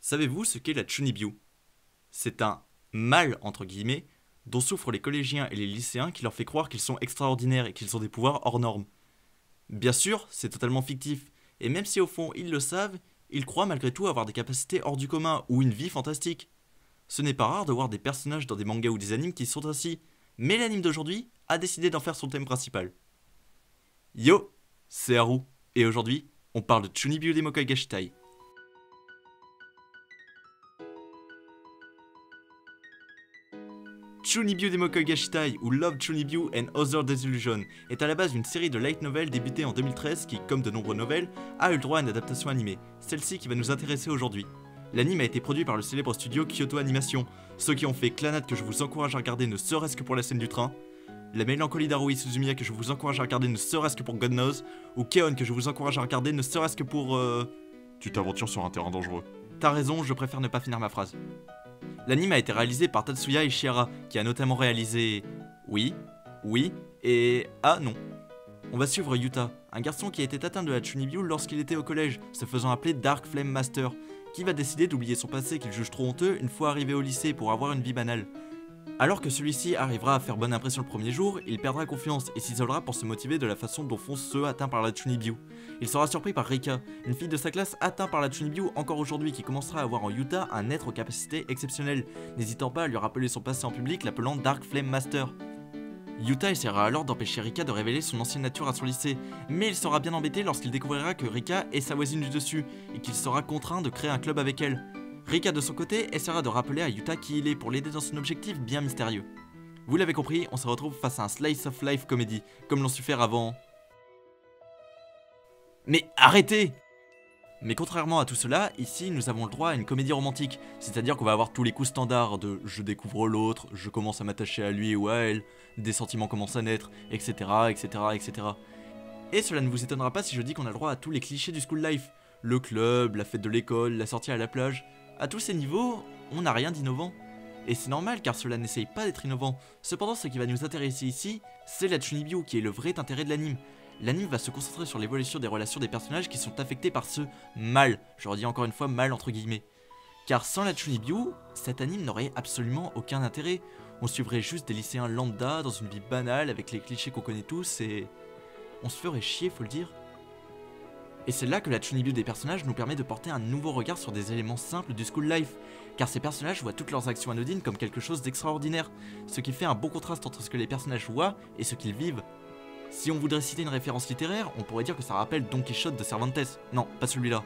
Savez-vous ce qu'est la Chunibyo? C'est un mal, entre guillemets, dont souffrent les collégiens et les lycéens qui leur fait croire qu'ils sont extraordinaires et qu'ils ont des pouvoirs hors normes. Bien sûr, c'est totalement fictif, et même si au fond ils le savent, ils croient malgré tout avoir des capacités hors du commun ou une vie fantastique. Ce n'est pas rare de voir des personnages dans des mangas ou des animes qui sont ainsi, mais l'anime d'aujourd'hui a décidé d'en faire son thème principal. Yo, c'est Haru, et aujourd'hui, on parle de Chunibyo Demokoi Gashitai. Chunibyo Demokoi Gashitai ou Love Chunibyo and Other Disillusion est à la base une série de light novels débutée en 2013 qui, comme de nombreuses novelles, a eu le droit à une adaptation animée, celle-ci qui va nous intéresser aujourd'hui. L'anime a été produit par le célèbre studio Kyoto Animation, ceux qui ont fait Clannad que je vous encourage à regarder ne serait-ce que pour la scène du train, La Mélancolie d'Haruhi Suzumiya que je vous encourage à regarder ne serait-ce que pour God Knows, ou Keon que je vous encourage à regarder ne serait-ce que pour Tu t'aventures sur un terrain dangereux. T'as raison, je préfère ne pas finir ma phrase. L'anime a été réalisé par Tatsuya Ishihara, qui a notamment réalisé... Oui, et... Ah non. On va suivre Yuta, un garçon qui a été atteint de la Chunibyo lorsqu'il était au collège, se faisant appeler Dark Flame Master, qui va décider d'oublier son passé qu'il juge trop honteux une fois arrivé au lycée pour avoir une vie banale. Alors que celui-ci arrivera à faire bonne impression le premier jour, il perdra confiance et s'isolera pour se motiver de la façon dont font ceux atteints par la Chunibyo. Il sera surpris par Rika, une fille de sa classe atteinte par la Chunibyo encore aujourd'hui qui commencera à voir en Yuta un être aux capacités exceptionnelles, n'hésitant pas à lui rappeler son passé en public l'appelant Dark Flame Master. Yuta essaiera alors d'empêcher Rika de révéler son ancienne nature à son lycée, mais il sera bien embêté lorsqu'il découvrira que Rika est sa voisine du dessus et qu'il sera contraint de créer un club avec elle. Rika de son côté essaiera de rappeler à Yuta qui il est pour l'aider dans son objectif bien mystérieux. Vous l'avez compris, on se retrouve face à un slice of life comédie, comme l'ont su faire avant... Mais arrêtez! Mais contrairement à tout cela, ici nous avons le droit à une comédie romantique, c'est-à-dire qu'on va avoir tous les coups standards de je découvre l'autre, je commence à m'attacher à lui ou à elle, des sentiments commencent à naître, etc. etc. Et cela ne vous étonnera pas si je dis qu'on a le droit à tous les clichés du school life, le club, la fête de l'école, la sortie à la plage. À tous ces niveaux, on n'a rien d'innovant. Et c'est normal car cela n'essaye pas d'être innovant. Cependant, ce qui va nous intéresser ici, c'est la Chunibyo qui est le vrai intérêt de l'anime. L'anime va se concentrer sur l'évolution des relations des personnages qui sont affectés par ce mal. Je redis encore une fois mal entre guillemets. Car sans la Chunibyo, cet anime n'aurait absolument aucun intérêt. On suivrait juste des lycéens lambda dans une vie banale avec les clichés qu'on connaît tous et... on se ferait chier, faut le dire. Et c'est là que la Chunibyo des personnages nous permet de porter un nouveau regard sur des éléments simples du school life, car ces personnages voient toutes leurs actions anodines comme quelque chose d'extraordinaire, ce qui fait un bon contraste entre ce que les personnages voient et ce qu'ils vivent. Si on voudrait citer une référence littéraire, on pourrait dire que ça rappelle Don Quichotte de Cervantes, non, pas celui-là,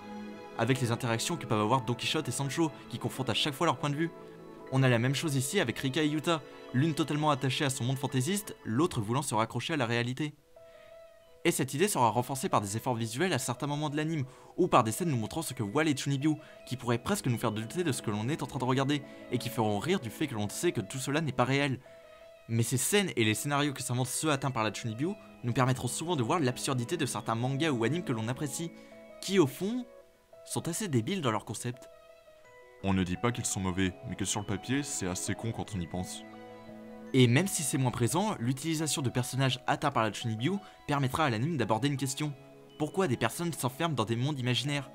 avec les interactions que peuvent avoir Don Quichotte et Sancho, qui confrontent à chaque fois leur point de vue. On a la même chose ici avec Rika et Yuta, l'une totalement attachée à son monde fantaisiste, l'autre voulant se raccrocher à la réalité. Et cette idée sera renforcée par des efforts visuels à certains moments de l'anime, ou par des scènes nous montrant ce que voient les Chunibyo, qui pourraient presque nous faire douter de ce que l'on est en train de regarder, et qui feront rire du fait que l'on sait que tout cela n'est pas réel. Mais ces scènes et les scénarios que s'inventent ceux atteints par la Chunibyo nous permettront souvent de voir l'absurdité de certains mangas ou animes que l'on apprécie, qui au fond, sont assez débiles dans leur concept. On ne dit pas qu'ils sont mauvais, mais que sur le papier, c'est assez con quand on y pense. Et même si c'est moins présent, l'utilisation de personnages atteints par la Chunibyo permettra à l'anime d'aborder une question. Pourquoi des personnes s'enferment dans des mondes imaginaires?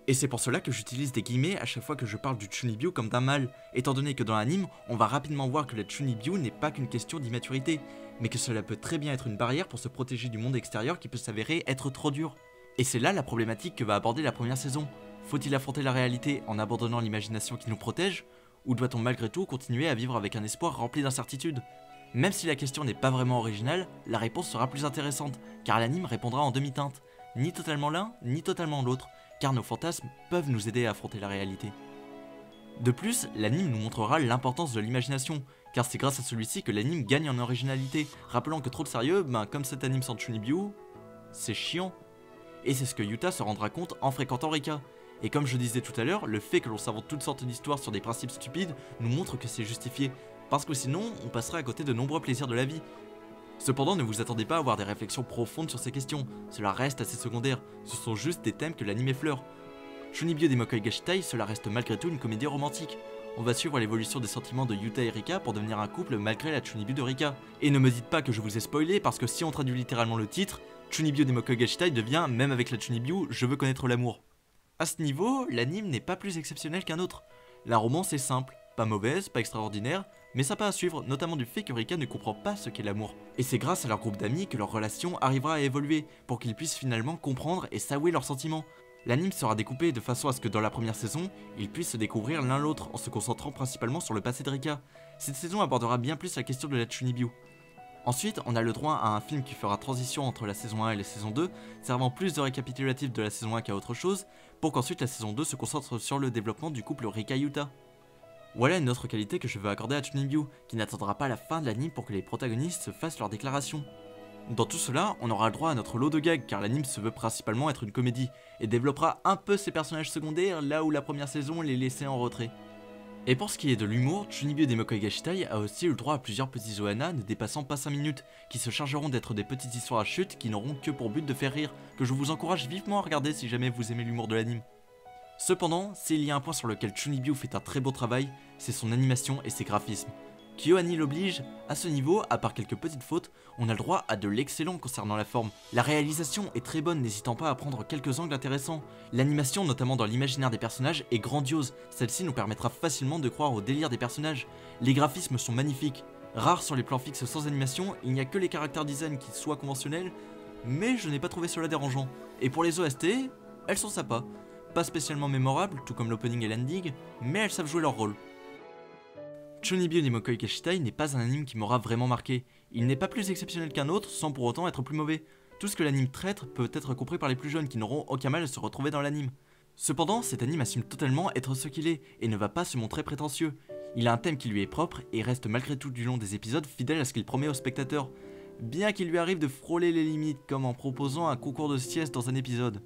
Et c'est pour cela que j'utilise des guillemets à chaque fois que je parle du Chunibyo comme d'un mal, étant donné que dans l'anime, on va rapidement voir que la Chunibyo n'est pas qu'une question d'immaturité, mais que cela peut très bien être une barrière pour se protéger du monde extérieur qui peut s'avérer être trop dur. Et c'est là la problématique que va aborder la première saison. Faut-il affronter la réalité en abandonnant l'imagination qui nous protège? Ou doit-on malgré tout continuer à vivre avec un espoir rempli d'incertitudes? Même si la question n'est pas vraiment originale, la réponse sera plus intéressante, car l'anime répondra en demi-teinte. Ni totalement l'un, ni totalement l'autre, car nos fantasmes peuvent nous aider à affronter la réalité. De plus, l'anime nous montrera l'importance de l'imagination, car c'est grâce à celui-ci que l'anime gagne en originalité, rappelant que trop de sérieux, comme cet anime sans Chunibyo, c'est chiant. Et c'est ce que Yuta se rendra compte en fréquentant Rika. Et comme je disais tout à l'heure, le fait que l'on s'invente toutes sortes d'histoires sur des principes stupides nous montre que c'est justifié, parce que sinon, on passerait à côté de nombreux plaisirs de la vie. Cependant, ne vous attendez pas à avoir des réflexions profondes sur ces questions, cela reste assez secondaire, ce sont juste des thèmes que l'anime effleure. Chunibyo Demokoi Gashitai, cela reste malgré tout une comédie romantique. On va suivre l'évolution des sentiments de Yuta et Rika pour devenir un couple malgré la Chunibyo de Rika. Et ne me dites pas que je vous ai spoilé, parce que si on traduit littéralement le titre, Chunibyo Demokoi Gashitai devient, même avec la Chunibyo, je veux connaître l'amour. A ce niveau, l'anime n'est pas plus exceptionnel qu'un autre. La romance est simple, pas mauvaise, pas extraordinaire, mais sympa à suivre, notamment du fait que Rika ne comprend pas ce qu'est l'amour. Et c'est grâce à leur groupe d'amis que leur relation arrivera à évoluer, pour qu'ils puissent finalement comprendre et s'avouer leurs sentiments. L'anime sera découpé de façon à ce que dans la première saison, ils puissent se découvrir l'un l'autre en se concentrant principalement sur le passé de Rika. Cette saison abordera bien plus la question de la Chunibyo. Ensuite, on a le droit à un film qui fera transition entre la saison 1 et la saison 2, servant plus de récapitulatif de la saison 1 qu'à autre chose, pour qu'ensuite la saison 2 se concentre sur le développement du couple Rika-Yuta. Voilà une autre qualité que je veux accorder à Chunibyo, qui n'attendra pas la fin de l'anime pour que les protagonistes se fassent leur déclaration. Dans tout cela, on aura le droit à notre lot de gags car l'anime se veut principalement être une comédie, et développera un peu ses personnages secondaires là où la première saison les laissait en retrait. Et pour ce qui est de l'humour, Chunibyo Demokoi Gashitai a aussi eu le droit à plusieurs petits OANA ne dépassant pas 5 minutes, qui se chargeront d'être des petites histoires à chute qui n'auront que pour but de faire rire, que je vous encourage vivement à regarder si jamais vous aimez l'humour de l'anime. Cependant, s'il y a un point sur lequel Chunibyo fait un très beau travail, c'est son animation et ses graphismes. KyoAni l'oblige, à ce niveau, à part quelques petites fautes, on a le droit à de l'excellent concernant la forme. La réalisation est très bonne, n'hésitant pas à prendre quelques angles intéressants. L'animation, notamment dans l'imaginaire des personnages, est grandiose, celle-ci nous permettra facilement de croire au délire des personnages. Les graphismes sont magnifiques. Rares sur les plans fixes sans animation, il n'y a que les caractères design qui soient conventionnels, mais je n'ai pas trouvé cela dérangeant. Et pour les OST, elles sont sympas. Pas spécialement mémorables, tout comme l'opening et l'ending, mais elles savent jouer leur rôle. Chunibyo Demokoi Gashitai n'est pas un anime qui m'aura vraiment marqué. Il n'est pas plus exceptionnel qu'un autre, sans pour autant être plus mauvais. Tout ce que l'anime traite peut être compris par les plus jeunes qui n'auront aucun mal à se retrouver dans l'anime. Cependant, cet anime assume totalement être ce qu'il est, et ne va pas se montrer prétentieux. Il a un thème qui lui est propre, et reste malgré tout du long des épisodes fidèle à ce qu'il promet aux spectateurs. Bien qu'il lui arrive de frôler les limites, comme en proposant un concours de sieste dans un épisode.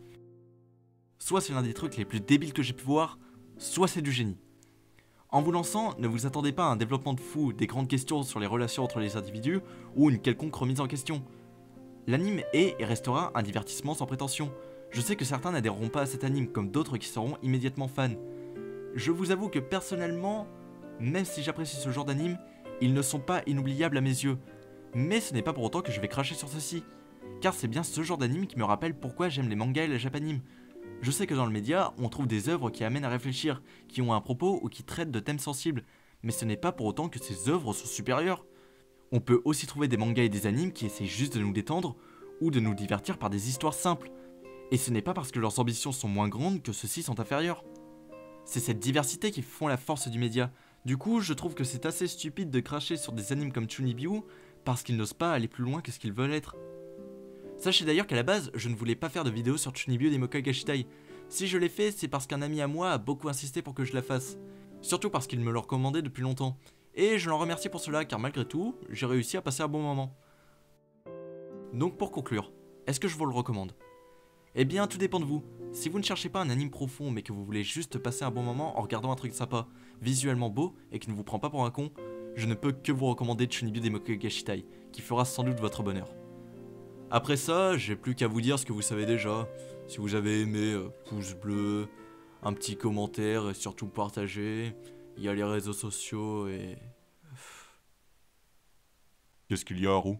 Soit c'est l'un des trucs les plus débiles que j'ai pu voir, soit c'est du génie. En vous lançant, ne vous attendez pas à un développement de fou, des grandes questions sur les relations entre les individus, ou une quelconque remise en question. L'anime est et restera un divertissement sans prétention. Je sais que certains n'adhéreront pas à cet anime, comme d'autres qui seront immédiatement fans. Je vous avoue que personnellement, même si j'apprécie ce genre d'anime, ils ne sont pas inoubliables à mes yeux. Mais ce n'est pas pour autant que je vais cracher sur ceci, car c'est bien ce genre d'anime qui me rappelle pourquoi j'aime les mangas et la japanime. Je sais que dans le média, on trouve des œuvres qui amènent à réfléchir, qui ont un propos ou qui traitent de thèmes sensibles, mais ce n'est pas pour autant que ces œuvres sont supérieures. On peut aussi trouver des mangas et des animes qui essayent juste de nous détendre, ou de nous divertir par des histoires simples. Et ce n'est pas parce que leurs ambitions sont moins grandes que ceux-ci sont inférieurs. C'est cette diversité qui font la force du média. Du coup, je trouve que c'est assez stupide de cracher sur des animes comme Chunibyo, parce qu'ils n'osent pas aller plus loin que ce qu'ils veulent être. Sachez d'ailleurs qu'à la base, je ne voulais pas faire de vidéo sur Chunibyo Demokoi Gashitai. Si je l'ai fait, c'est parce qu'un ami à moi a beaucoup insisté pour que je la fasse. Surtout parce qu'il me le recommandait depuis longtemps. Et je l'en remercie pour cela, car malgré tout, j'ai réussi à passer un bon moment. Donc pour conclure, est-ce que je vous le recommande? Eh bien, tout dépend de vous. Si vous ne cherchez pas un anime profond, mais que vous voulez juste passer un bon moment en regardant un truc sympa, visuellement beau, et qui ne vous prend pas pour un con, je ne peux que vous recommander Chunibyo Demokoi Gashitai, qui fera sans doute votre bonheur. Après ça, j'ai plus qu'à vous dire ce que vous savez déjà. Si vous avez aimé, pouce bleu, un petit commentaire et surtout partagez. Il y a les réseaux sociaux et... Qu'est-ce qu'il y a, Haru?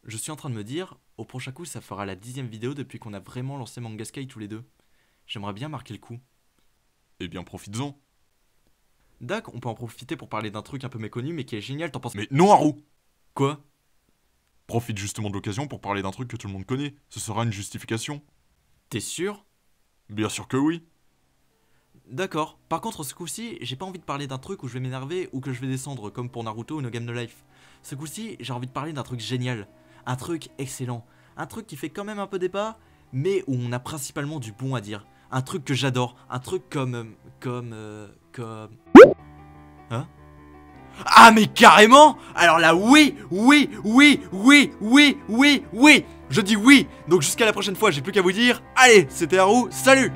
Je suis en train de me dire, au prochain coup ça fera la 10e vidéo depuis qu'on a vraiment lancé Manga Sky tous les deux. J'aimerais bien marquer le coup. Eh bien, profites-en. Dac, on peut en profiter pour parler d'un truc un peu méconnu mais qui est génial, t'en penses... Mais non, Haru! Quoi? Profite justement de l'occasion pour parler d'un truc que tout le monde connaît. Ce sera une justification. T'es sûr? Bien sûr que oui. D'accord. Par contre, ce coup-ci, j'ai pas envie de parler d'un truc où je vais m'énerver ou que je vais descendre, comme pour Naruto ou No Game No Life. Ce coup-ci, j'ai envie de parler d'un truc génial. Un truc excellent. Un truc qui fait quand même un peu débat, mais où on a principalement du bon à dire. Un truc que j'adore. Un truc comme... Hein? Ah mais carrément! Alors là oui, oui, oui, oui, oui, oui, oui! Je dis oui! Donc jusqu'à la prochaine fois, j'ai plus qu'à vous dire, allez, c'était Haru, salut!